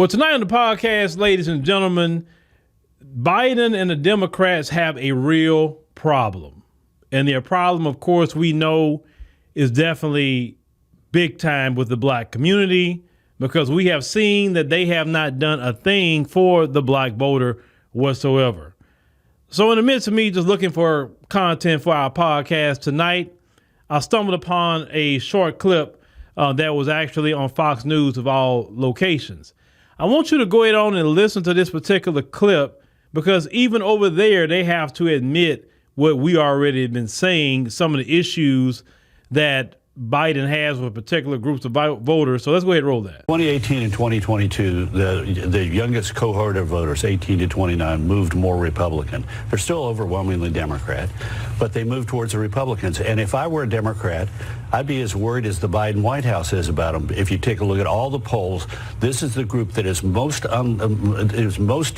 Well, tonight on the podcast, ladies and gentlemen, Biden and the Democrats have a real problem. And their problem, of course, we know is definitely big time with the black community, because we have seen that they have not done a thing for the black voter whatsoever. So in the midst of me just looking for content for our podcast tonight, I stumbled upon a short clip that was actually on Fox News of all locations. I want you to go ahead on and listen to this particular clip, because even over there, they have to admit what we already have been saying, some of the issues that Biden has with particular groups of voters. So let's go ahead and roll that. 2018 and 2022, the youngest cohort of voters, 18 to 29, moved more Republican. They're still overwhelmingly Democrat, but they moved towards the Republicans. And if I were a Democrat, I'd be as worried as the Biden White House is about them. If you take a look at all the polls, this is the group that is most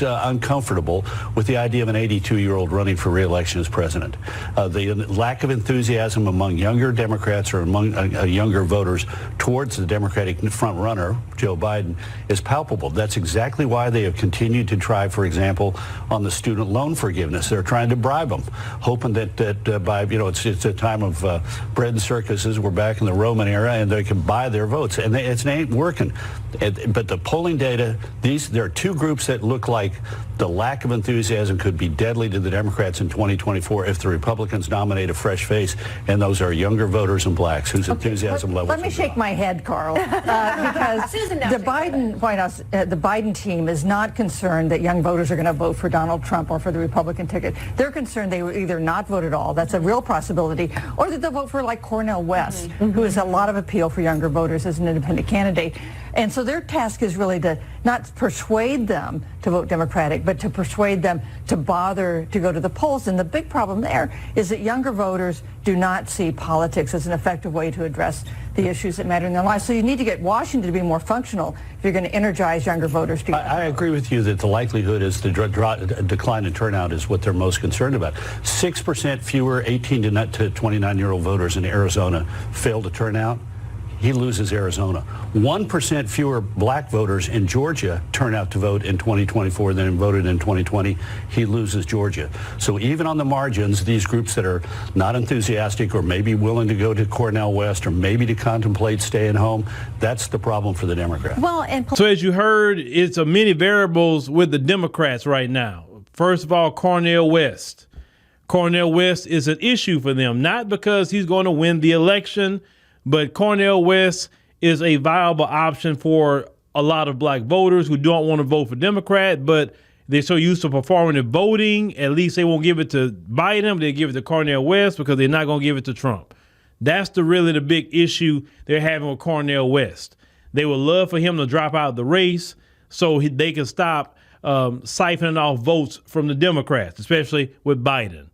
uncomfortable with the idea of an 82-year-old running for re-election as president. The lack of enthusiasm among younger Democrats or among younger voters towards the Democratic front runner, Joe Biden, is palpable. That's exactly why they have continued to try, for example, on the student loan forgiveness. They're trying to bribe them, hoping that by, it's a time of bread and circuses. We're back in the Roman era, and they can buy their votes, and it ain't working. But the polling data, there are two groups that look like the lack of enthusiasm could be deadly to the Democrats in 2024 if the Republicans nominate a fresh face, and those are younger voters and blacks whose enthusiasm levels. Let me shake my head, Carl, because the Biden White House, the Biden team is not concerned that young voters are going to vote for Donald Trump or for the Republican ticket. They're concerned they will either not vote at all, that's a real possibility, or that they'll vote for like Cornel West, who has a lot of appeal for younger voters as an independent candidate. And so their task is really to not persuade them to vote Democratic, but to persuade them to bother to go to the polls. And the big problem there is that younger voters do not see politics as an effective way to address the issues that matter in their lives. So you need to get Washington to be more functional if you're going to energize younger voters. I agree with you that the likelihood is the decline in turnout is what they're most concerned about. 6% fewer 18 to 29-year-old voters in Arizona failed to turn out. He loses Arizona. 1% fewer black voters in Georgia turn out to vote in 2024 than voted in 2020. He loses Georgia. So even on the margins, these groups that are not enthusiastic or maybe willing to go to Cornel West or maybe to contemplate staying home, that's the problem for the Democrats. So as you heard, it's a many variables with the Democrats right now. First of all, Cornel West. Cornel West is an issue for them, not because he's going to win the election, but Cornel West is a viable option for a lot of black voters who don't want to vote for Democrat, but they're so used to performing the voting, at least they won't give it to Biden, they give it to Cornel West because they're not going to give it to Trump. That's really the big issue they're having with Cornel West. They would love for him to drop out the race so they can stop siphoning off votes from the Democrats, especially with Biden.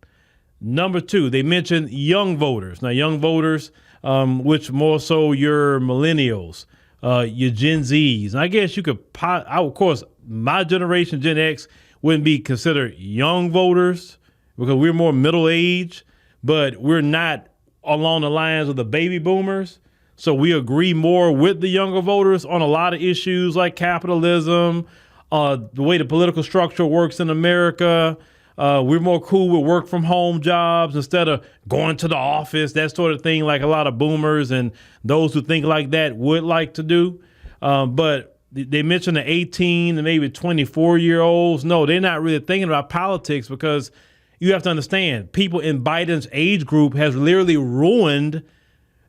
Number two, they mentioned young voters. Now, young voters, which more so your millennials, your Gen Zs. And I guess you could, of course, my generation, Gen X, wouldn't be considered young voters because we're more middle age, but we're not along the lines of the baby boomers. So we agree more with the younger voters on a lot of issues like capitalism, the way the political structure works in America. We're more cool with work from home jobs instead of going to the office, that sort of thing, like a lot of boomers and those who think like that would like to do. But they mentioned the 18 and maybe 24-year-olds. No, they're not really thinking about politics, because you have to understand, people in Biden's age group has literally ruined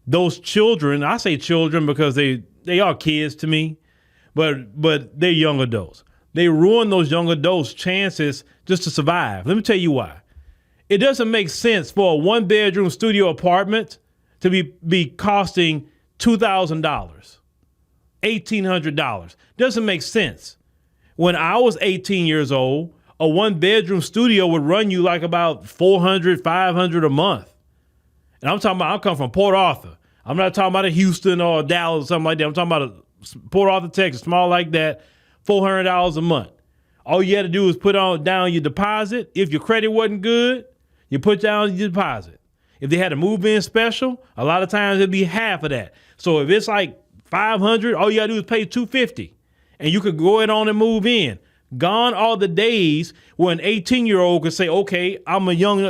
those children. I say children because they are kids to me, but they're young adults. They ruin those young adults' chances just to survive. Let me tell you why. It doesn't make sense for a one-bedroom studio apartment to be costing $2,000, $1,800. Doesn't make sense. When I was 18 years old, a one-bedroom studio would run you like about $400, $500 a month. And I'm coming from Port Arthur. I'm not talking about a Houston or a Dallas or something like that. I'm talking about a Port Arthur, Texas, small like that. $400 a month. All you had to do was put down your deposit. If your credit wasn't good, you put down your deposit. If they had a move-in special, a lot of times it'd be half of that. So if it's like $500, all you gotta do is pay $250, and you could go ahead on and move in. Gone are the days where an 18-year-old could say, okay, I'm a young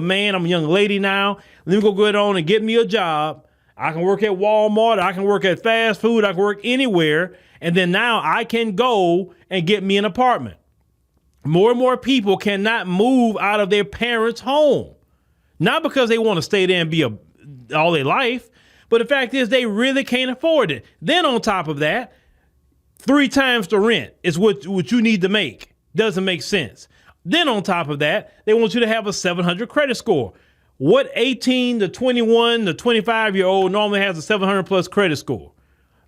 man, I'm a young lady now. Let me go ahead on and get me a job. I can work at Walmart. I can work at fast food. I can work anywhere. And then now I can go and get me an apartment. More and more people cannot move out of their parents' home. Not because they want to stay there and be all their life, but the fact is they really can't afford it. Then on top of that, 3 times the rent is what you need to make. Doesn't make sense. Then on top of that, they want you to have a 700 credit score. What 18 to 21 to 25-year-old normally has a 700 plus credit score?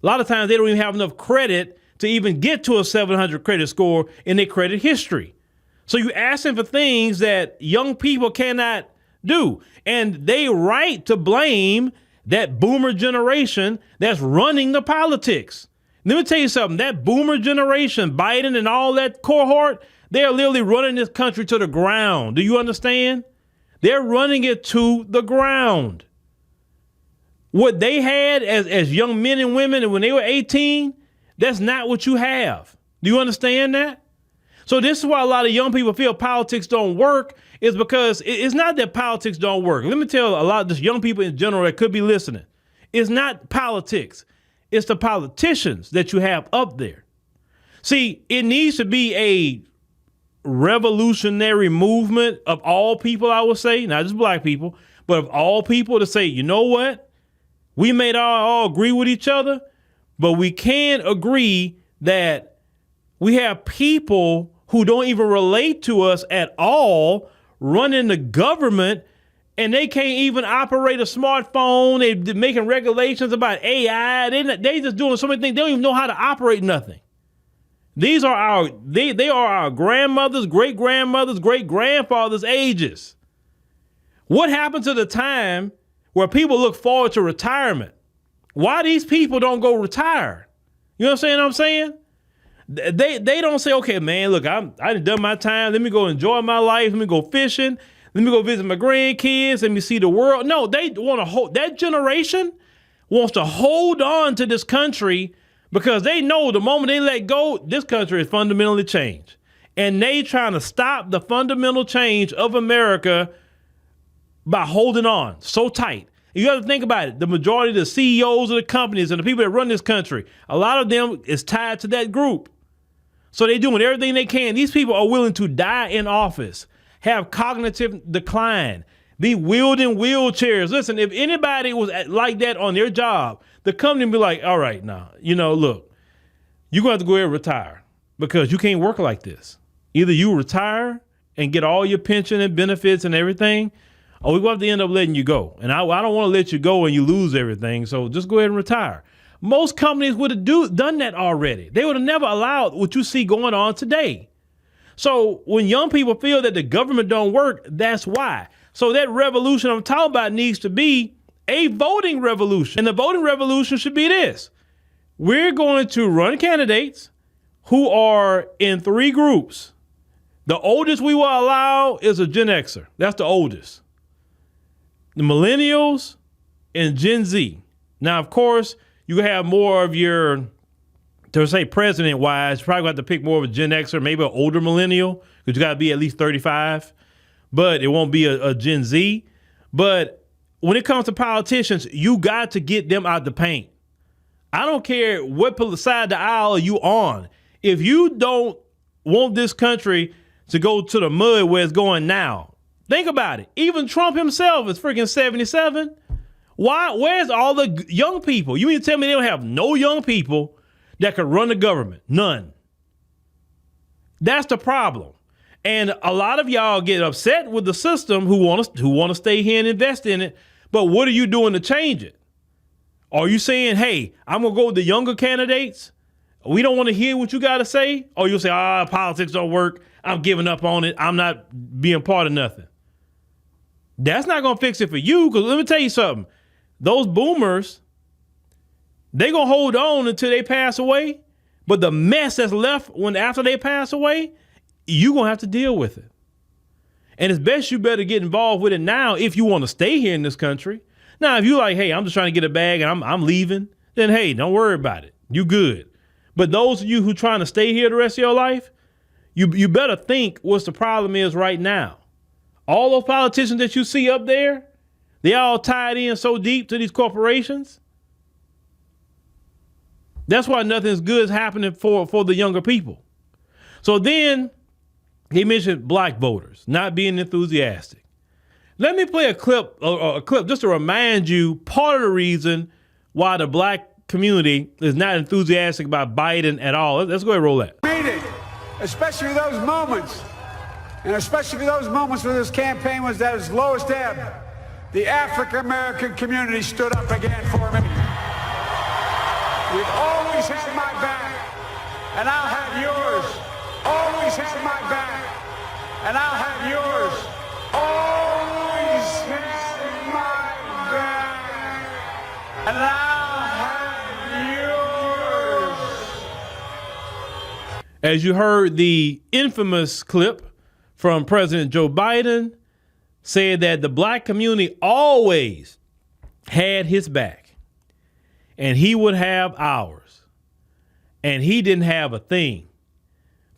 A lot of times they don't even have enough credit to even get to a 700 credit score in their credit history. So you're asking for things that young people cannot do. And they right to blame that boomer generation that's running the politics. Let me tell you something. That boomer generation, Biden and all that cohort, they're literally running this country to the ground. Do you understand? They're running it to the ground. What they had as young men and women and when they were 18, that's not what you have. Do you understand that? So this is why a lot of young people feel politics don't work, is because it's not that politics don't work. Let me tell a lot of just young people in general that could be listening. It's not politics. It's the politicians that you have up there. See, it needs to be a revolutionary movement of all people, I would say, not just black people, but of all people to say, you know what? We may all agree with each other, but we can agree that we have people who don't even relate to us at all running the government, and they can't even operate a smartphone. They're making regulations about AI. They just doing so many things. They don't even know how to operate nothing. These are our grandmothers, great-grandmothers, great-grandfathers' ages. What happened to the time where people look forward to retirement? Why these people don't go retire? You know what I'm saying? They don't say, okay, man, look, I done my time. Let me go enjoy my life. Let me go fishing. Let me go visit my grandkids. Let me see the world. No, they want to hold. That generation wants to hold on to this country because they know the moment they let go, this country is fundamentally changed. And they trying to stop the fundamental change of America by holding on so tight. You have to think about it. The majority of the CEOs of the companies and the people that run this country, a lot of them is tied to that group. So they're doing everything they can. These people are willing to die in office, have cognitive decline, be wielding wheelchairs. Listen, if anybody was like that on their job, the company would be like, all right, now, look, you're going to have to go ahead and retire because you can't work like this. Either you retire and get all your pension and benefits and everything, or we're going to have to end up letting you go. And I don't want to let you go and you lose everything, so just go ahead and retire. Most companies would have done that already. They would have never allowed what you see going on today. So when young people feel that the government don't work, that's why. So that revolution I'm talking about needs to be a voting revolution. And the voting revolution should be this. We're going to run candidates who are in 3 groups. The oldest we will allow is a Gen Xer. That's the oldest. The millennials and Gen Z. Now, of course, you have more of your, to say president-wise, you probably got to pick more of a Gen Xer, maybe an older millennial, because you got to be at least 35. But it won't be a Gen Z. But when it comes to politicians, you got to get them out the paint. I don't care what side of the aisle you on. If you don't want this country to go to the mud where it's going now, think about it. Even Trump himself is freaking 77. Why? Where's all the young people? You mean to tell me they don't have no young people that could run the government? None. That's the problem. And a lot of y'all get upset with the system who want to stay here and invest in it. But what are you doing to change it? Are you saying, hey, I'm going to go with the younger candidates? We don't want to hear what you got to say? Or you'll say, politics don't work. I'm giving up on it. I'm not being part of nothing. That's not going to fix it for you. Because let me tell you something. Those boomers, they going to hold on until they pass away. But the mess that's left after they pass away, you're going to have to deal with it. And it's best you better get involved with it now if you want to stay here in this country. Now, if you're like, hey, I'm just trying to get a bag and I'm leaving, then hey, don't worry about it. You good. But those of you who trying to stay here the rest of your life, you better think what's the problem is right now. All those politicians that you see up there, they all tied in so deep to these corporations. That's why nothing's good is happening for the younger people. So then he mentioned black voters not being enthusiastic. Let me play a clip just to remind you part of the reason why the black community is not enthusiastic about Biden at all. Let's go ahead and roll that. Meeting, especially those moments, and especially those moments when this campaign was at its lowest ebb, the African-American community stood up again for me. You've always had my back, and I'll have yours. Always had my back, and I'll have yours. Always had my back, and I'll have yours. As you heard, the infamous clip from President Joe Biden said that the black community always had his back. And he would have ours. And he didn't have a thing.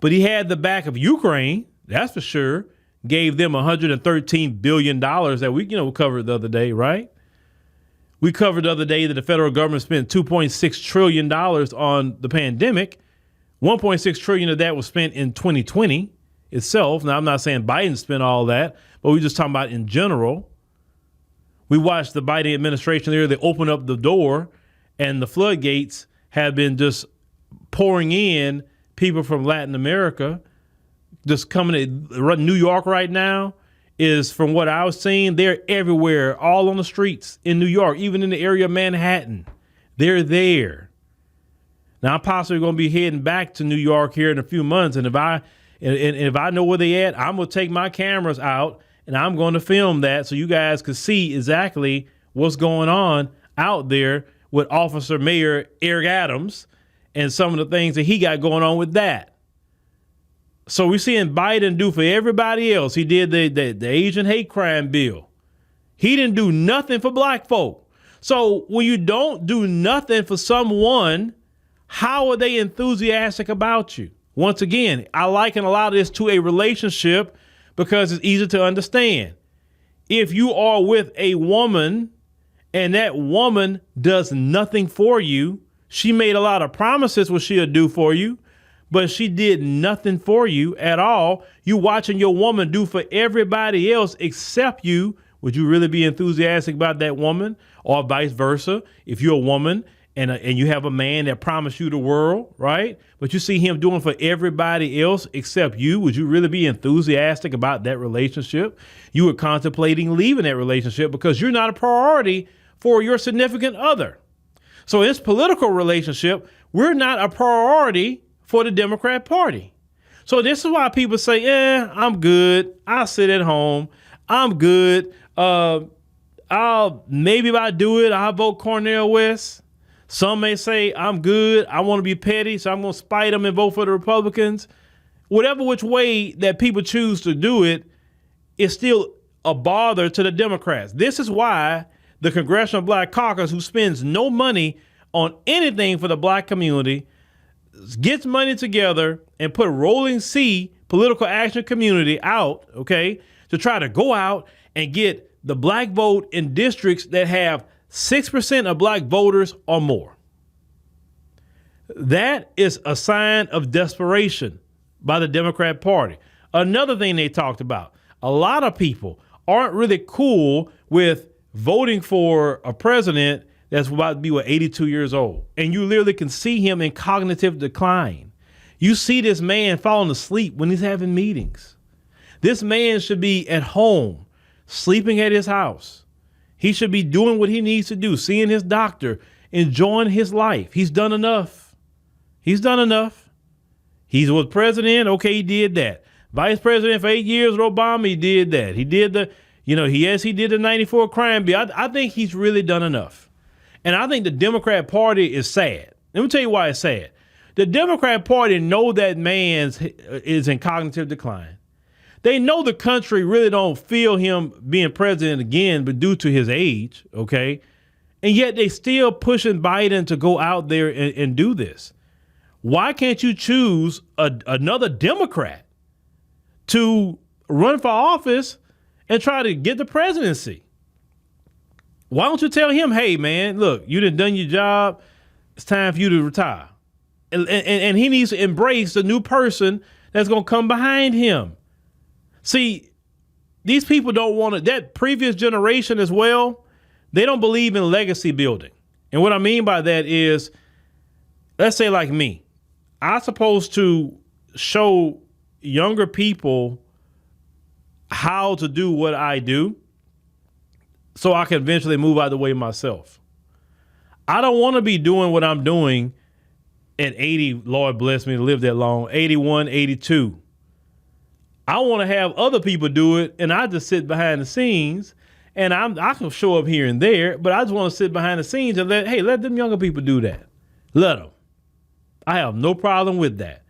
But he had the back of Ukraine, that's for sure. Gave them $113 billion that we covered the other day, right? We covered the other day that the federal government spent $2.6 trillion on the pandemic. $1.6 trillion of that was spent in 2020 itself. Now, I'm not saying Biden spent all that, but we're just talking about in general. We watched the Biden administration there. They opened up the door, and the floodgates have been just pouring in people from Latin America, just coming to New York right now is, from what I was seeing, they're everywhere, all on the streets in New York, even in the area of Manhattan. They're there. Now, I'm possibly going to be heading back to New York here in a few months, and if I know where they at, I'm going to take my cameras out, and I'm going to film that so you guys can see exactly what's going on out there with Officer Mayor Eric Adams and some of the things that he got going on with that. So we're seeing Biden do for everybody else. He did the Asian hate crime bill. He didn't do nothing for black folk. So when you don't do nothing for someone, how are they enthusiastic about you? Once again, I liken a lot of this to a relationship because it's easy to understand. If you are with a woman and that woman does nothing for you, she made a lot of promises what she'll do for you, but she did nothing for you at all. You watching your woman do for everybody else except you. Would you really be enthusiastic about that woman? Or vice versa, if you're a woman and you have a man that promised you the world, right? But you see him doing for everybody else except you. Would you really be enthusiastic about that relationship? You were contemplating leaving that relationship because you're not a priority for your significant other. So in this political relationship, we're not a priority for the Democrat Party. So this is why people say, I'm good. I'll sit at home. I'm good. Maybe if I do it, I'll vote Cornel West. Some may say, I'm good. I want to be petty, so I'm going to spite them and vote for the Republicans. Whatever which way that people choose to do it, it's still a bother to the Democrats. This is why the Congressional Black Caucus, who spends no money on anything for the black community, gets money together and put Rolling C Political Action Community out, okay, to try to go out and get the black vote in districts that have 6% of black voters or more. That is a sign of desperation by the Democrat Party. Another thing they talked about, a lot of people aren't really cool with voting for a president that's about to be 82 years old. And you literally can see him in cognitive decline. You see this man falling asleep when he's having meetings. This man should be at home, sleeping at his house. He should be doing what he needs to do, seeing his doctor, enjoying his life. He's done enough. He's done enough. He was president. Okay, he did that. Vice president for 8 years with Obama, he did that. He did he did the 94 crime bill. I think he's really done enough. And I think the Democrat Party is sad. Let me tell you why it's sad. The Democrat Party know that man is in cognitive decline. They know the country really don't feel him being president again, but due to his age, okay? And yet they still pushing Biden to go out there and do this. Why can't you choose another Democrat to run for office and try to get the presidency? Why don't you tell him, hey, man, look, you done your job. It's time for you to retire. And he needs to embrace the new person that's going to come behind him. See, these people don't want to, that previous generation as well, they don't believe in legacy building. And what I mean by that is, let's say like me, I'm supposed to show younger people how to do what I do so I can eventually move out of the way myself. I don't want to be doing what I'm doing at 80, Lord bless me to live that long, 81, 82. I want to have other people do it, and I just sit behind the scenes, and I can show up here and there, but I just want to sit behind the scenes and let them younger people do that. Let them. I have no problem with that.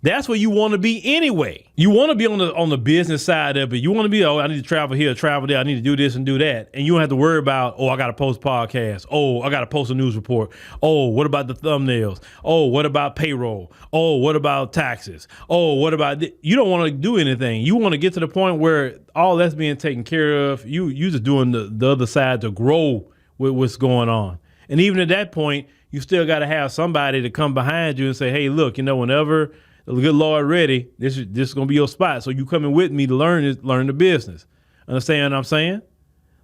That's where you want to be anyway. You want to be on the business side of it. You want to be, I need to travel here, travel there. I need to do this and do that. And you don't have to worry about, I got to post podcasts. I got to post a news report. What about the thumbnails? What about payroll? What about taxes? What about you don't want to do anything. You want to get to the point where all that's being taken care of. You just doing the other side to grow with what's going on. And even at that point, you still got to have somebody to come behind you and say, hey, look, whenever the good Lord ready, this is going to be your spot. So you coming with me to learn the business. Understand what I'm saying?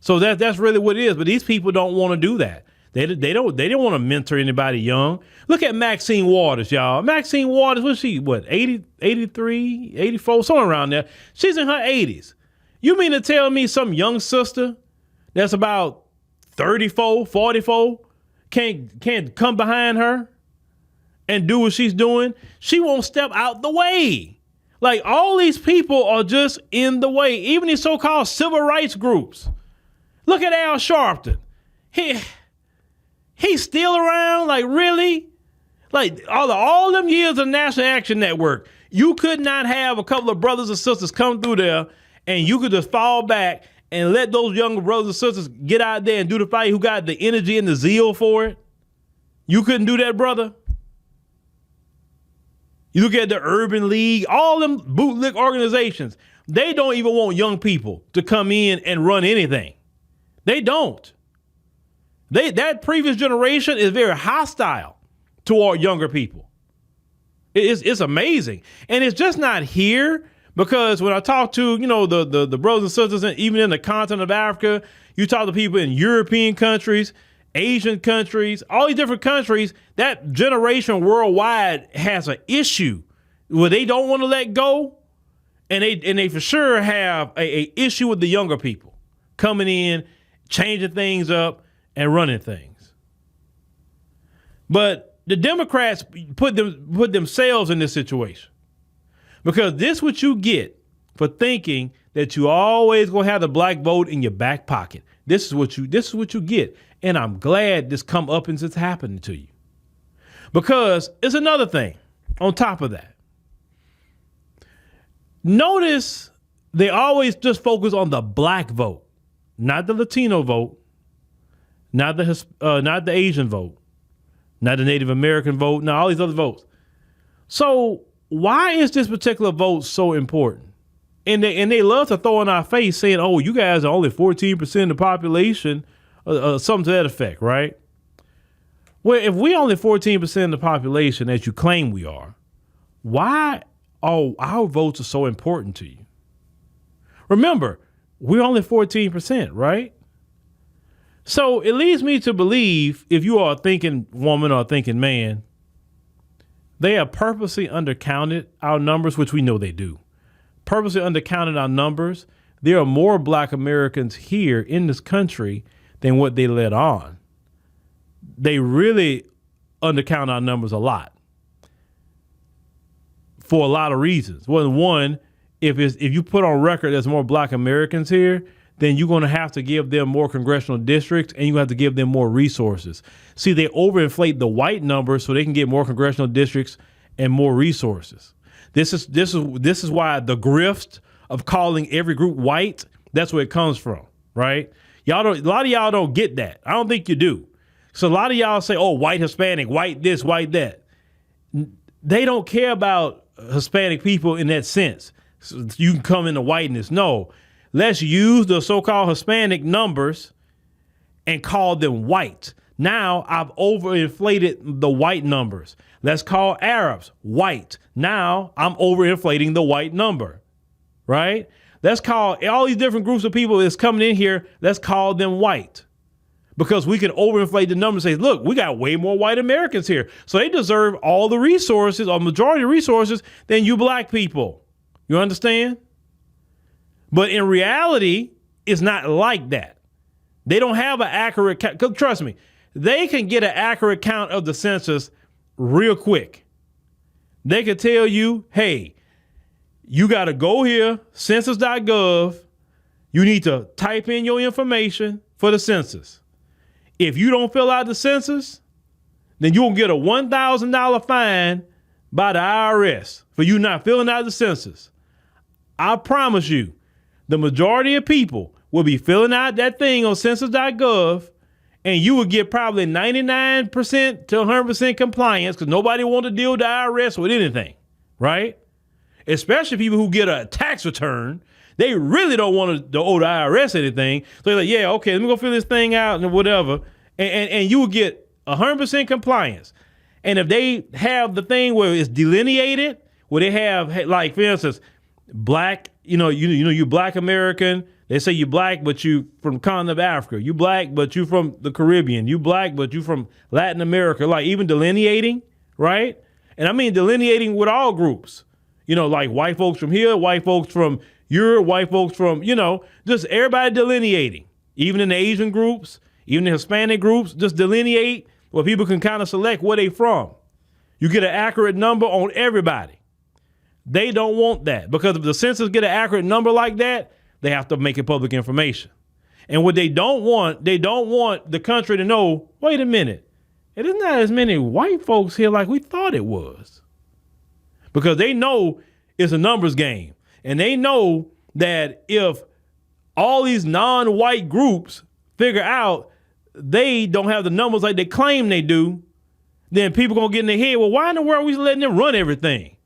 So that's really what it is. But these people don't want to do that. They don't want to mentor anybody young. Look at Maxine Waters, y'all. Maxine Waters, what's she, 80, 83, 84, somewhere around there. She's in her 80s. You mean to tell me some young sister that's about 34, 44 can't come behind her and do what she's doing? She won't step out the way. Like, all these people are just in the way. Even these so-called civil rights groups. Look at Al Sharpton. He's still around? Like, really? Like, all them years of National Action Network, you could not have a couple of brothers and sisters come through there and you could just fall back and let those younger brothers and sisters get out there and do the fight who got the energy and the zeal for it? You couldn't do that, brother? You look at the Urban League, all them bootleg organizations, they don't even want young people to come in and run anything. They don't. That previous generation is very hostile toward younger people. It's amazing. And it's just not here, because when I talk to, the brothers and sisters, and even in the continent of Africa, you talk to people in European countries, Asian countries, all these different countries, that generation worldwide has an issue where they don't want to let go. And they for sure have a issue with the younger people coming in, changing things up and running things. But the Democrats put themselves in this situation, because this is what you get for thinking that you always gonna have the black vote in your back pocket. This is what you get. And I'm glad this come up and it's happening to you, because it's another thing on top of that. Notice they always just focus on the black vote, not the Latino vote, not the Asian vote, not the Native American vote, not all these other votes. So why is this particular vote so important? And they love to throw in our face saying, you guys are only 14% of the population, something to that effect, right? Well, if we only 14% of the population, as you claim we are, why are our votes are so important to you? Remember, we're only 14%, right? So it leads me to believe, if you are a thinking woman or a thinking man, they have purposely undercounted our numbers, which we know they do. Purposely undercounted our numbers. There are more black Americans here in this country than what they let on. They really undercount our numbers a lot for a lot of reasons. Well, one, if you put on record there's more black Americans here, then you're going to have to give them more congressional districts, and you have to give them more resources. See, they overinflate the white numbers so they can get more congressional districts and more resources. This is why the grift of calling every group white, that's where it comes from, right? A lot of y'all don't get that. I don't think you do. So a lot of y'all say, white Hispanic, white this, white that. they don't care about Hispanic people in that sense. So you can come into whiteness. No, let's use the so-called Hispanic numbers and call them white. Now I've overinflated the white numbers. Let's call Arabs white. Now I'm overinflating the white number, right? Let's call all these different groups of people that's coming in here, let's call them white. Because we can overinflate the numbers and say, look, we got way more white Americans here. So they deserve all the resources, or majority of resources, than you black people. You understand? But in reality, it's not like that. They don't have an accurate count. Trust me, they can get an accurate count of the census real quick. They can tell you, hey, you got to go here, census.gov. You need to type in your information for the census. If you don't fill out the census, then you'll get a $1,000 fine by the IRS for you not filling out the census. I promise you, the majority of people will be filling out that thing on census.gov, and you will get probably 99% to 100% compliance because nobody wants to deal with the IRS with anything, right? Especially people who get a tax return. They really don't want to owe the IRS anything. So they're like, yeah, okay, let me go fill this thing out and whatever. And you will get 100% compliance. And if they have the thing where it's delineated, where they have, like, for instance, black, you're black American. They say you're black, but you from the continent of Africa. You black, but you from the Caribbean. You black, but you from Latin America. Like even delineating, right? And I mean delineating with all groups. Like white folks from here, white folks from Europe, white folks from, just everybody delineating. Even in the Asian groups, even the Hispanic groups, just delineate where people can kind of select where they from. You get an accurate number on everybody. They don't want that because if the census get an accurate number like that, they have to make it public information. And what they don't want the country to know, wait a minute, it is not as many white folks here like we thought it was. Because they know it's a numbers game. And they know that if all these non-white groups figure out they don't have the numbers like they claim they do, then people gonna get in their head, well, why in the world are we letting them run everything?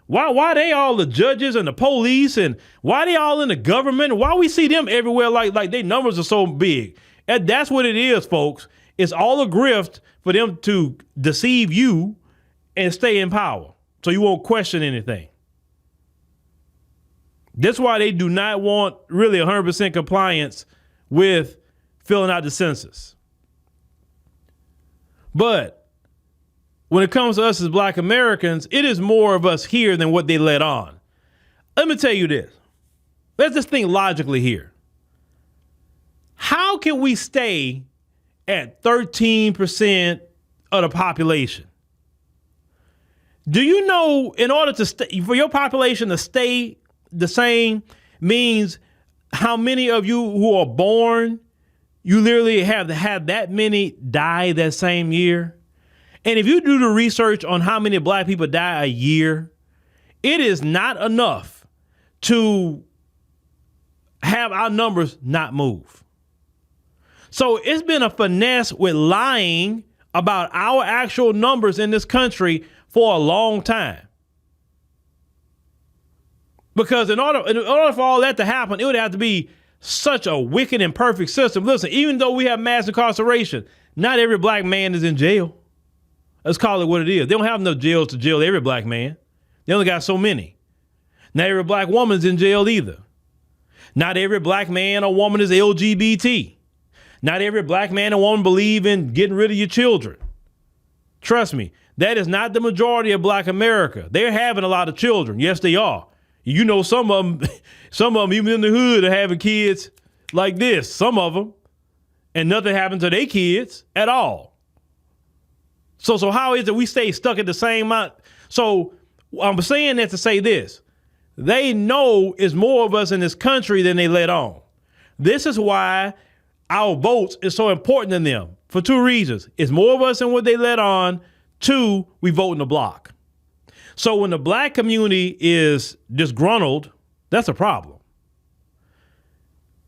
Why they all the judges and the police, and why they all in the government? Why we see them everywhere like their numbers are so big? And that's what it is, folks. It's all a grift for them to deceive you and stay in power so you won't question anything. That's why they do not want really 100% compliance with filling out the census. But when it comes to us as black Americans, it is more of us here than what they let on. Let me tell you this. Let's just think logically here. How can we stay at 13% of the population? Do you know in order to stay, for your population to stay the same means how many of you who are born, you literally have had that many die that same year? And if you do the research on how many black people die a year, it is not enough to have our numbers not move. So it's been a finesse with lying about our actual numbers in this country for a long time. Because in order for all that to happen, it would have to be such a wicked and perfect system. Listen, even though we have mass incarceration, not every black man is in jail. Let's call it what it is. They don't have enough jails to jail every black man. They only got so many. Not every black woman's in jail either. Not every black man or woman is LGBT. Not every black man or woman believe in getting rid of your children. Trust me, that is not the majority of black America. They're having a lot of children. Yes, they are. You know, some of them even in the hood are having kids like this, some of them, and nothing happens to their kids at all. So how is it we stay stuck at the same amount? So I'm saying that to say this. They know it's more of us in this country than they let on. This is why our votes is so important to them for two reasons. It's more of us than what they let on. Two, we vote in the block. So when the black community is disgruntled, that's a problem.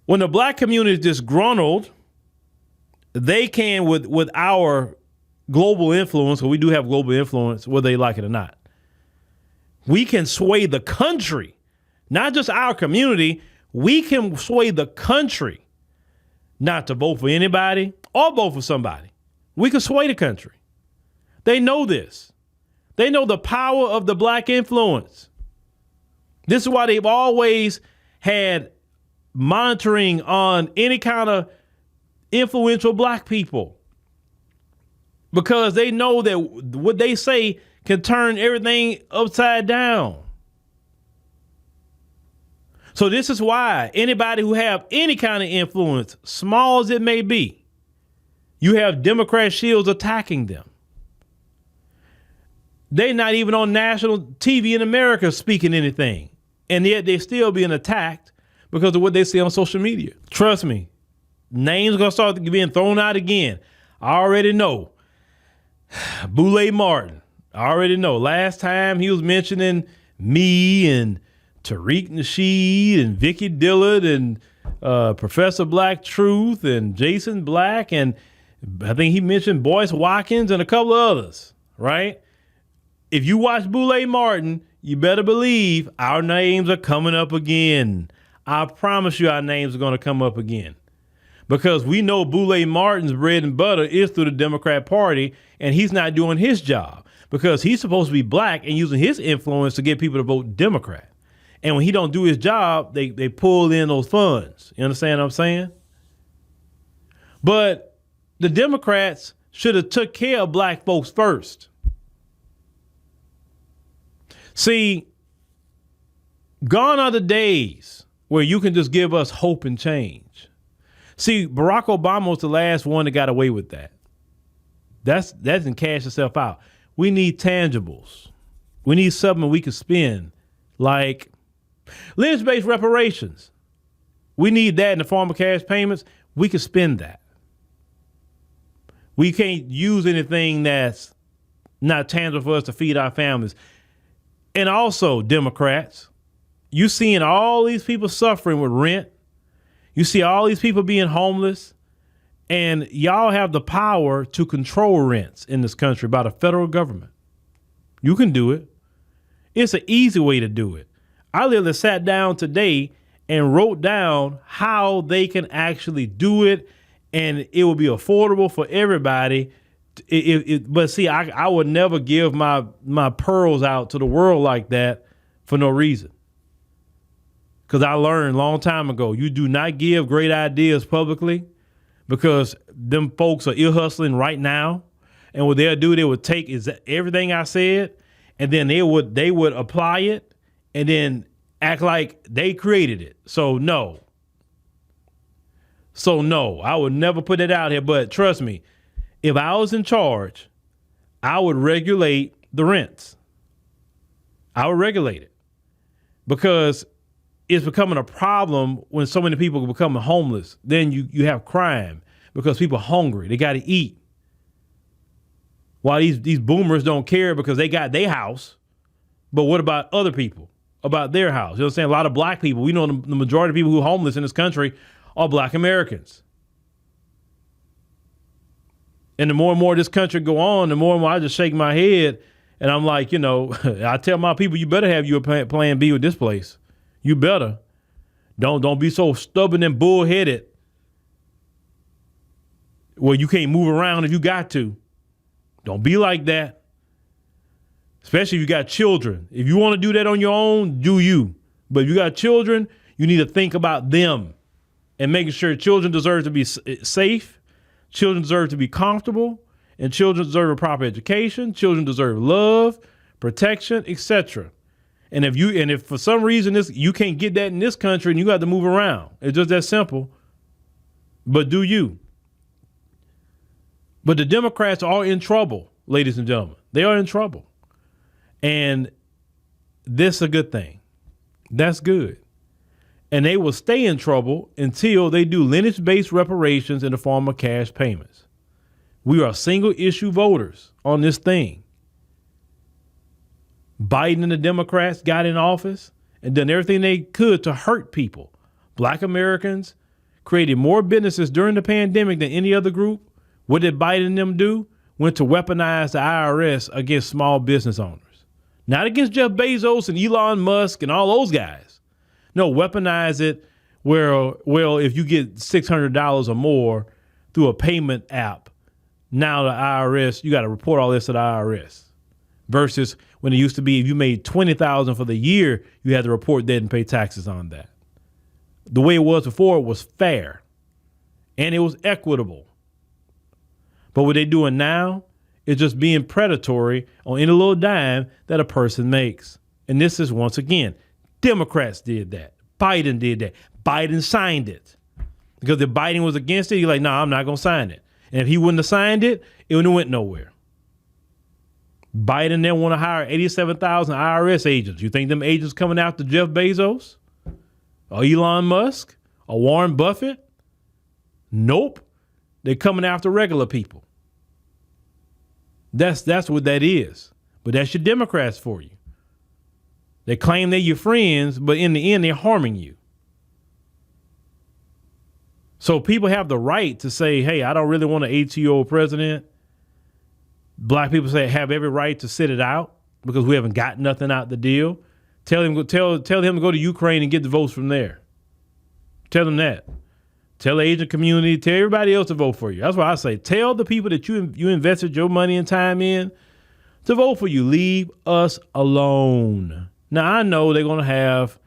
When the black community is disgruntled, they can, with our global influence, because we do have global influence, whether they like it or not, We can sway the country, not just our community. We can sway the country not to vote for anybody or vote for somebody. We can sway the country. They know this. They know the power of the black influence. This is why they've always had monitoring on any kind of influential black people, because they know that what they say can turn everything upside down. So this is why anybody who have any kind of influence, small as it may be, you have Democrat shields attacking them. They're not even on national TV in America speaking anything, and yet they're still being attacked because of what they see on social media. Trust me, names are going to start being thrown out again. I already know. Boulay Martin. I already know. Last time he was mentioning me and Tariq Nasheed and Vicky Dillard and Professor Black Truth and Jason Black, and I think he mentioned Boyce Watkins and a couple of others, right? If you watch Boulay Martin, you better believe our names are coming up again. I promise you our names are going to come up again, because we know Boulay Martin's bread and butter is through the Democrat Party, and he's not doing his job because he's supposed to be black and using his influence to get people to vote Democrat. And when he don't do his job, they pull in those funds. You understand what I'm saying? But the Democrats should have took care of black folks first. See, gone are the days where you can just give us hope and change. See, Barack Obama was the last one that got away with that. That doesn't cash itself out. We need tangibles. We need something we can spend, like lineage-based reparations. We need that in the form of cash payments. We can spend that. We can't use anything that's not tangible for us to feed our families. And also, Democrats, you seeing all these people suffering with rent. You see all these people being homeless, and y'all have the power to control rents in this country by the federal government. You can do it. It's an easy way to do it. I literally sat down today and wrote down how they can actually do it, and it will be affordable for everybody. But see, I would never give my pearls out to the world like that for no reason. Because I learned a long time ago, you do not give great ideas publicly, because them folks are ear hustling right now. And what they'll do, they would take everything I said, and then they would apply it and then act like they created it. So no, I would never put it out here. But trust me, if I was in charge, I would regulate the rents. I would regulate it, because it's becoming a problem when so many people become homeless. Then you have crime because people are hungry. They got to eat. While these boomers don't care because they got their house. But what about other people? About their house? You know what I'm saying? A lot of black people, we know the majority of people who are homeless in this country are black Americans. And the more and more this country go on, the more and more I just shake my head, and I'm like, I tell my people, you better have your plan B with this place. You better. Don't be so stubborn and bullheaded where you can't move around if you got to. Don't be like that. Especially if you got children. If you want to do that on your own, do you. But if you got children, you need to think about them and making sure children deserve to be safe, children deserve to be comfortable, and children deserve a proper education. Children deserve love, protection, etc. And if for some reason you can't get that in this country, and you got to move around, it's just that simple. But do you? But the Democrats are in trouble, ladies and gentlemen. They are in trouble. And this is a good thing. That's good. And they will stay in trouble until they do lineage-based reparations in the form of cash payments. We are single issue voters on this thing. Biden and the Democrats got in office and done everything they could to hurt people. Black Americans created more businesses during the pandemic than any other group. What did Biden and them do? Went to weaponize the IRS against small business owners. Not against Jeff Bezos and Elon Musk and all those guys. No, weaponize it where, well, if you get $600 or more through a payment app, now the IRS, you got to report all this to the IRS. Versus when it used to be, if you made $20,000 for the year, you had to report that and pay taxes on that. The way it was before was fair and it was equitable. But what they're doing now is just being predatory on any little dime that a person makes. And this is, once again, Democrats did that. Biden did that. Biden signed it. Because if Biden was against it, he's like, no, I'm not going to sign it. And if he wouldn't have signed it, it wouldn't have went nowhere. Biden then want to hire 87,000 IRS agents. You think them agents coming after Jeff Bezos or Elon Musk or Warren Buffett? Nope. They're coming after regular people. That's what that is. But that's your Democrats for you. They claim they're your friends, but in the end, they're harming you. So people have the right to say, hey, I don't really want an 82-year-old president. Black people say have every right to sit it out because we haven't got nothing out the deal. Tell him to go to Ukraine and get the votes from there. Tell them that. Tell the Asian community, tell everybody else to vote for you. That's what I say. Tell the people that you invested your money and time in to vote for you. Leave us alone. Now, I know they're going to have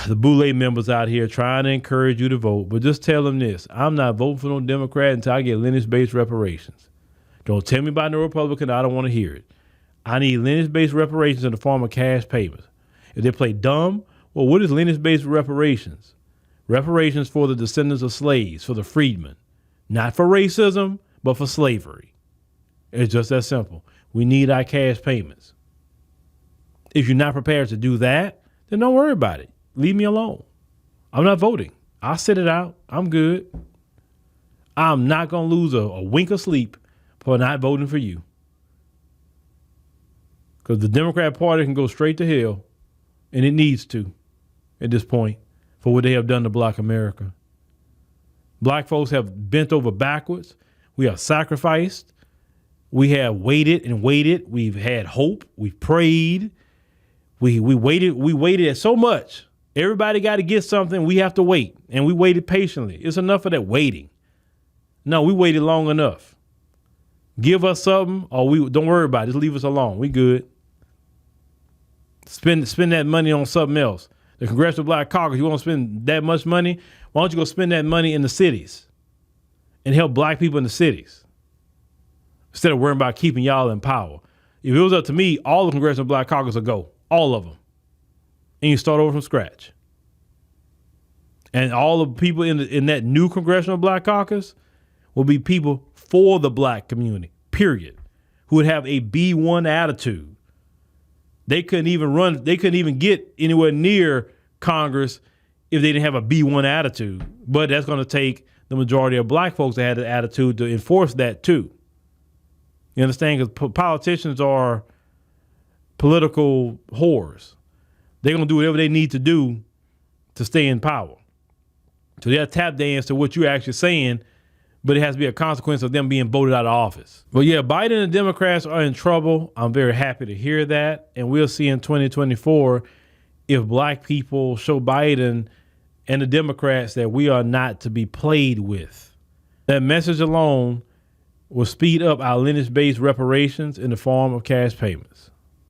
the Boule members out here trying to encourage you to vote, but just tell them this. I'm not voting for no Democrat until I get lineage-based reparations. Don't tell me about no Republican. I don't want to hear it. I need lineage-based reparations in the form of cash payments. If they play dumb, well, what is lineage-based reparations? Reparations for the descendants of slaves, for the freedmen. Not for racism, but for slavery. It's just that simple. We need our cash payments. If you're not prepared to do that, then don't worry about it. Leave me alone. I'm not voting. I'll sit it out. I'm good. I'm not going to lose a wink of sleep for not voting for you. Because the Democrat Party can go straight to hell, and it needs to at this point for what they have done to Black America. Black folks have bent over backwards. We have sacrificed. We have waited and waited. We've had hope. We've prayed. We waited so much. Everybody got to get something. We have to wait. And we waited patiently. It's enough of that waiting. No, we waited long enough. Give us something or we don't worry about it. Just leave us alone. We good. Spend that money on something else. The Congressional Black Caucus, you want to spend that much money? Why don't you go spend that money in the cities and help Black people in the cities instead of worrying about keeping y'all in power? If it was up to me, all the Congressional Black Caucus would go. All of them. And you start over from scratch. And all the people in that new Congressional Black Caucus will be people for the Black community, period, who would have a B1 attitude. They couldn't even get anywhere near Congress if they didn't have a B1 attitude. But that's going to take the majority of Black folks that had the attitude to enforce that too. You understand? Because politicians are political whores. They're going to do whatever they need to do to stay in power. So they'll tap dance to what you're actually saying, but it has to be a consequence of them being voted out of office. But yeah, Biden and the Democrats are in trouble. I'm very happy to hear that. And we'll see in 2024 if Black people show Biden and the Democrats that we are not to be played with. That message alone will speed up our lineage-based reparations in the form of cash payments.